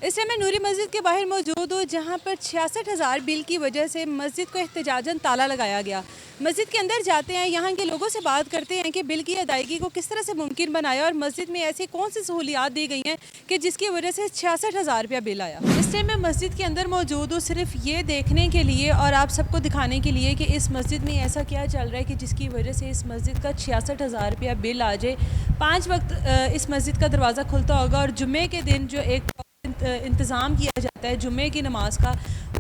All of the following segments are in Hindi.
इस समय मैं नूरी मस्जिद के बाहर मौजूद हूँ, जहाँ पर 66,000 बिल की वजह से मस्जिद को एहतजाजन ताला लगाया गया। मस्जिद के अंदर जाते हैं, यहाँ के लोगों से बात करते हैं कि बिल की अदायगी को किस तरह से मुमकिन बनाया और मस्जिद में ऐसी कौन सी सहूलियात दी गई हैं कि जिसकी वजह से 66,000 रुपया बिल आया। इस टाइम मैं मस्जिद के अंदर मौजूद हूँ सिर्फ ये देखने के लिए और आप सबको दिखाने के लिए कि इस मस्जिद में ऐसा क्या चल रहा है कि जिसकी वजह से इस मस्जिद का 66,000 रुपया बिल आ जाए। 5 वक्त इस मस्जिद का दरवाज़ा खुलता होगा और जुम्मे के दिन जो एक इंतज़ाम किया जाता है जुम्मे की नमाज का,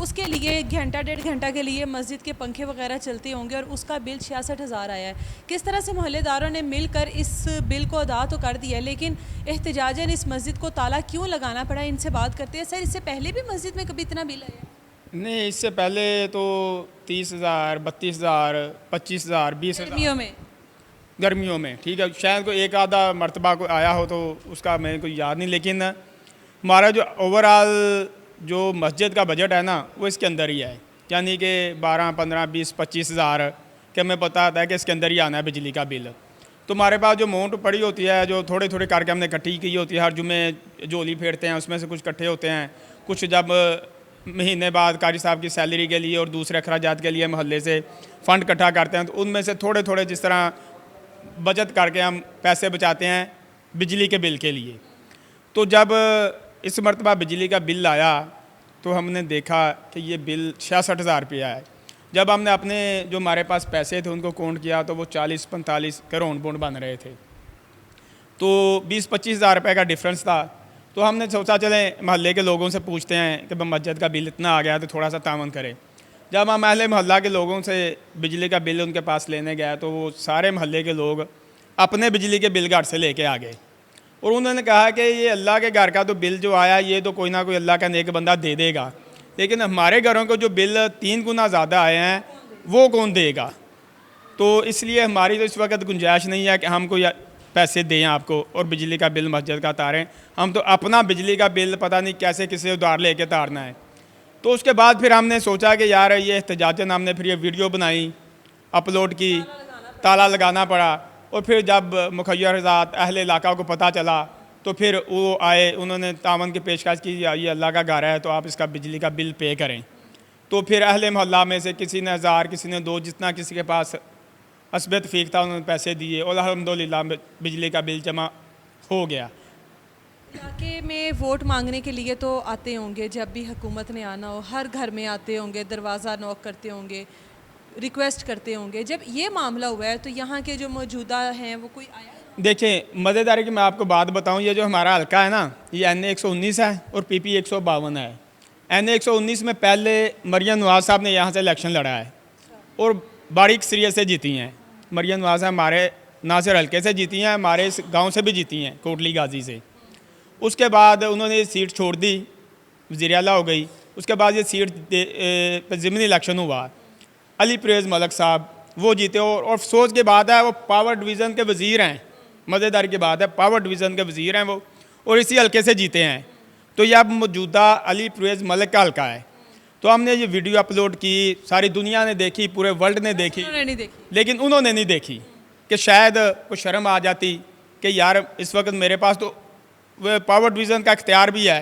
उसके लिए घंटा 1.5 घंटा के लिए मस्जिद के पंखे वगैरह चलते होंगे और उसका बिल 66,000 आया है। किस तरह से मोहल्लेदारों ने मिलकर इस बिल को अदा तो कर दिया है, लेकिन एहतजाजन इस मस्जिद को ताला क्यों लगाना पड़ा, इनसे बात करते हैं। सर, इससे पहले भी मस्जिद में कभी इतना बिल आया? नहीं, इससे पहले तो 30,000, 32,000, 25,000, 20,000 गर्मियों में। गर्मियों में, ठीक है, शायद कोई एक आधा मरतबा को आया हो तो उसका मेरे को याद नहीं, लेकिन हमारा जो ओवरऑल जो मस्जिद का बजट है ना, वो इसके अंदर ही है। यानी कि 12, 15, 20, 25,000 के हमें पता आता है कि इसके अंदर ही आना है बिजली का बिल। तो हमारे पास जो अमाउंट पड़ी होती है, जो थोड़े थोड़े करके हमने इकट्ठी की होती है, हर जुम्मे झोली फेरते हैं, उसमें से कुछ इकट्ठे होते हैं, कुछ जब महीने बाद कारी साहब की सैलरी के लिए और दूसरे अखराजात के लिए मोहल्ले से फ़ंड इकट्ठा करते हैं, तो उनमें से थोड़े थोड़े जिस तरह बचत करके हम पैसे बचाते हैं बिजली के बिल के लिए। तो जब इस मरतबा बिजली का बिल आया तो हमने देखा कि ये बिल 66,000 रुपया है। जब हमने अपने जो हमारे पास पैसे थे उनको काउंट किया तो वो 40-45 के राउंड बाउंड बन रहे थे, तो 20-25 हज़ार रुपये का डिफरेंस था। तो हमने सोचा चले महल्ले के लोगों से पूछते हैं कि मस्जिद का बिल इतना आ गया तो थोड़ा सा तावन करें। जब हम अहले मोहल्ला के लोगों से बिजली का बिल उनके पास लेने गए तो वो सारे महल्ले के लोग अपने बिजली के बिल घर से लेके आ गए और उन्होंने कहा कि ये अल्लाह के घर का तो बिल जो आया ये तो कोई ना कोई अल्लाह का नेक बंदा दे देगा, लेकिन हमारे घरों को जो बिल 3 गुना ज़्यादा आए हैं वो कौन देगा। तो इसलिए हमारी तो इस वक्त गुंजाइश नहीं है कि हम कोई पैसे दें आपको और बिजली का बिल मस्जिद का तारें। हम तो अपना बिजली का बिल पता नहीं कैसे किसी उधार लेके तारना है। तो उसके बाद फिर हमने सोचा कि यार ये एहतजाजन, हमने फिर ये वीडियो बनाई, अपलोड की, ताला लगाना पड़ा। और फिर जब मुखय्यर ज़ात अहले इलाका को पता चला तो फिर वो आए, उन्होंने तावन की पेशकश की, ये अल्लाह का घर है तो आप इसका बिजली का बिल पे करें। तो फिर अहले मोहल्ला में से किसी ने 1000, किसी ने 2, जितना किसी के पास हस्ब तौफीक था उन्होंने पैसे दिए और अल्हम्दुलिल्लाह बिजली का बिल जमा हो गया। इलाके में वोट मांगने के लिए तो आते होंगे, जब भी हुकूमत ने आना हो हर घर में आते होंगे, दरवाज़ा नॉक करते होंगे, रिक्वेस्ट करते होंगे। जब ये मामला हुआ है तो यहाँ के जो मौजूदा हैं वो कोई आया? देखिए, मज़ेदारी की मैं आपको बात बताऊं, ये जो हमारा हल्का है ना, ये NA 119 है और PP 152 है। NA 119 में पहले मरियम नवाज़ साहब ने यहाँ से इलेक्शन लड़ा है और बड़ी अक्सरियत से जीती हैं। मरियम नवाज़ हमारे नासिर हल्के से जीती हैं, हमारे इस गाँव से भी जीती हैं, कोटली गाजी से। उसके बाद उन्होंने ये सीट छोड़ दी, वज़ीर आला हो गई। उसके बाद ये सीट पर ज़िमनी इलेक्शन हुआ, अली परवेज़ मलिक साहब वो जीते और अफसोस की बात है वो पावर डिवीज़न के वज़ीर हैं। मज़ेदारी की बात है, पावर डिवीज़न के वज़ीर हैं वो और इसी हल्के से जीते हैं। तो ये अब मौजूदा अली परवेज़ मलिक का हल्का है। तो हमने ये वीडियो अपलोड की, सारी दुनिया ने देखी, पूरे वर्ल्ड ने देखी, लेकिन उन्होंने नहीं देखी कि शायद कुछ शर्म आ जाती कि यार इस वक्त मेरे पास तो पावर डिवीज़न का इख्तियार भी है,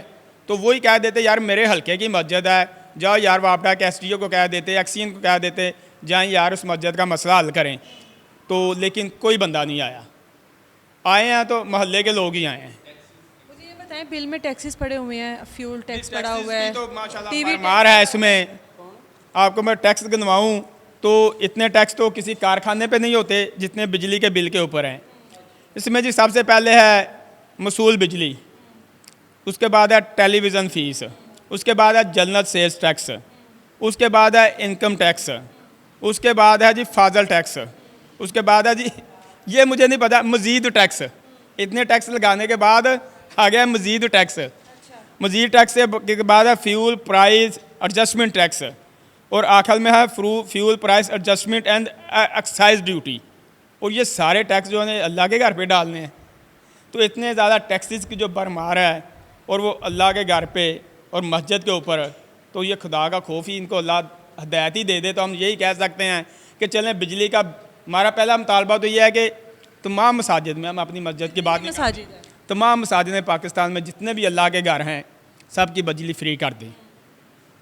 तो वही कह देते यार मेरे हल्के की मस्जिद है, जाओ यार वापडा के SDO को कह देते, एक्सीएन को कह देते, जाएँ यार उस मस्जिद का मसला हल करें। तो लेकिन कोई बंदा नहीं आया। आए हैं तो मोहल्ले के लोग ही आए हैं। मुझे ये बताएं, बिल में टैक्सेस पड़े हुए हैं, फ्यूल टैक्स पड़ा हुआ है, तो माशाल्लाह टीवी मार है इसमें। आपको मैं टैक्स गिनवाऊँ तो इतने टैक्स तो किसी कारखाने पे नहीं होते जितने बिजली के बिल के ऊपर हैं। इसमें जी सबसे पहले है मसूल बिजली, उसके बाद है टेलीविज़न फ़ीस, उसके बाद है जनरल सेल्स टैक्स, उसके बाद है इनकम टैक्स, उसके बाद है जी फाजल टैक्स, उसके बाद है जी ये मुझे नहीं पता मज़ीद टैक्स। इतने टैक्स लगाने के बाद आ गया मज़ीद टैक्स। मज़ीद टैक्स के बाद है फ्यूल प्राइस एडजस्टमेंट टैक्स और आखिर में है fuel price adjustment and excise duty. और ये सारे टैक्स जो है अल्लाह के घर पे डालने हैं। तो इतने ज़्यादा टैक्सेस की जो भरमार है और वो अल्लाह के घर पे और मस्जिद के ऊपर, तो ये खुदा का खौफ ही इनको अल्लाह हदायत ही दे दे। तो हम यही कह सकते हैं कि चलें बिजली का हमारा पहला मुतालबा तो ये है कि तमाम मसाजिद में, हम अपनी मस्जिद की बात नहीं, तमाम मसाजिद पाकिस्तान में जितने भी अल्लाह के घर हैं सबकी बिजली फ्री कर दें।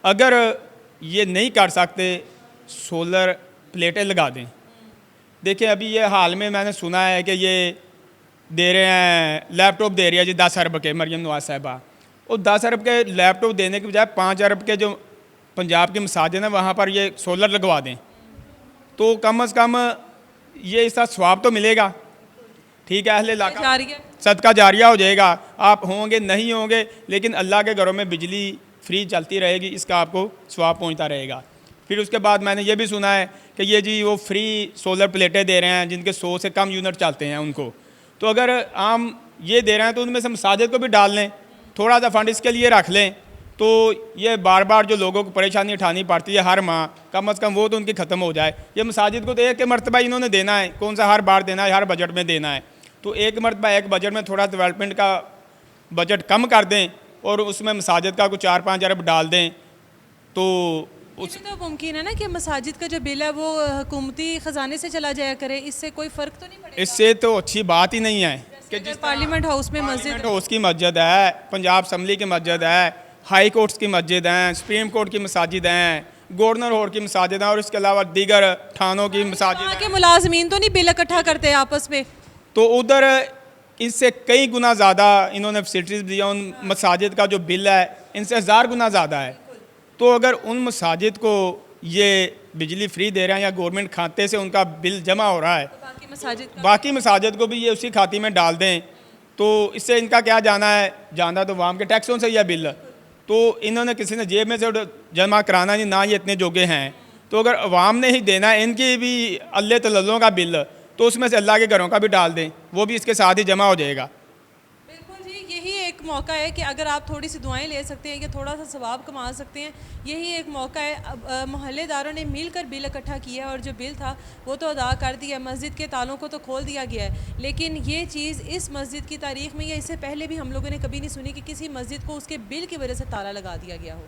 अगर ये नहीं कर सकते, सोलर प्लेटें लगा दें। देखिए अभी ये हाल में मैंने सुना है कि ये दे रहे हैं, लैपटॉप दे रही है जी 10 अरब के, मरियम नवाज साहिबा। और 10 अरब के लैपटॉप देने के बजाय 5 अरब के जो पंजाब के मसाजिद हैं वहाँ पर ये सोलर लगवा दें, तो कम से कम ये इसका स्वाब तो मिलेगा। ठीक है, अहले इलाका जारी है। सदका जारिया हो जाएगा। आप होंगे नहीं होंगे, लेकिन अल्लाह के घरों में बिजली फ्री चलती रहेगी, इसका आपको स्वाब पहुंचता रहेगा। फिर उसके बाद मैंने ये भी सुना है कि ये जी वो फ्री सोलर प्लेटें दे रहे हैं जिनके 100 से कम यूनिट चलते हैं उनको। तो अगर आम ये दे रहे हैं तो उनमें से मसाजिद को भी डाल लें, थोड़ा सा फंड इसके लिए रख लें, तो ये बार बार जो लोगों को परेशानी उठानी पड़ती है हर माह, कम से कम वो तो उनकी ख़त्म हो जाए। ये मसाजिद को तो एक मरतबा इन्होंने देना है, कौन सा हर बार देना है, हर बजट में देना है। तो एक मरतबा एक बजट में थोड़ा डेवलपमेंट का बजट कम कर दें और उसमें मसाजिद का कुछ 4-5 अरब डाल दें, तो उस तो मुमकिन है ना कि मसाजिद का जो बिल है वो हुकूमती ख़जाने से चला जाया करे, इससे कोई फ़र्क तो नहीं पड़ेगा? इससे तो अच्छी बात ही नहीं है कि जिस पार्लियामेंट हाउस में मस्जिद हाउस की मस्जिद है, पंजाब असम्बली की मस्जिद है, हाई कोर्ट्स की मस्जिद हैं, सुप्रीम कोर्ट की मसाजिद हैं, गवर्नर हॉल की मसाजिद हैं, और इसके अलावा दीगर थानों की मसाजिद हैं। के मुलाजमीन तो नहीं बिल इकट्ठा करते आपस में? तो उधर इससे कई गुना ज़्यादा इन्होंने फैसिलिटीज़ दिया। उन मसाजिद का जो बिल है इनसे 1000 गुना ज़्यादा है। तो अगर उन मसाजिद को ये बिजली फ्री दे रहे हैं या गवर्नमेंट खाते से उनका बिल जमा हो रहा है, तो बाकी मसाजिद को भी ये उसी खाते में डाल दें, तो इससे इनका क्या जाना है? जाना तो वाम के टैक्सों से ही है बिल। तो इन्होंने किसी ने जेब में से जमा कराना नहीं, ना ये इतने जोगे हैं। तो अगर अवाम ने ही देना है इनकी भी अल्ले तल्लों का बिल, तो उसमें से अल्लाह के घरों का भी डाल दें, वो भी इसके साथ ही जमा हो जाएगा। बिल्कुल जी, यही एक मौका है कि अगर आप थोड़ी सी दुआएं ले सकते हैं, कि थोड़ा सा सवाब कमा सकते हैं, यही एक मौका है। अब मोहल्लेदारों ने मिलकर बिल इकट्ठा किया और जो बिल था वो तो अदा कर दिया, मस्जिद के तालों को तो खोल दिया गया है। लेकिन ये चीज़ इस मस्जिद की तारीख़ में या इससे पहले भी हम लोगों ने कभी नहीं सुनी कि किसी मस्जिद को उसके बिल की वजह से ताला लगा दिया गया हो।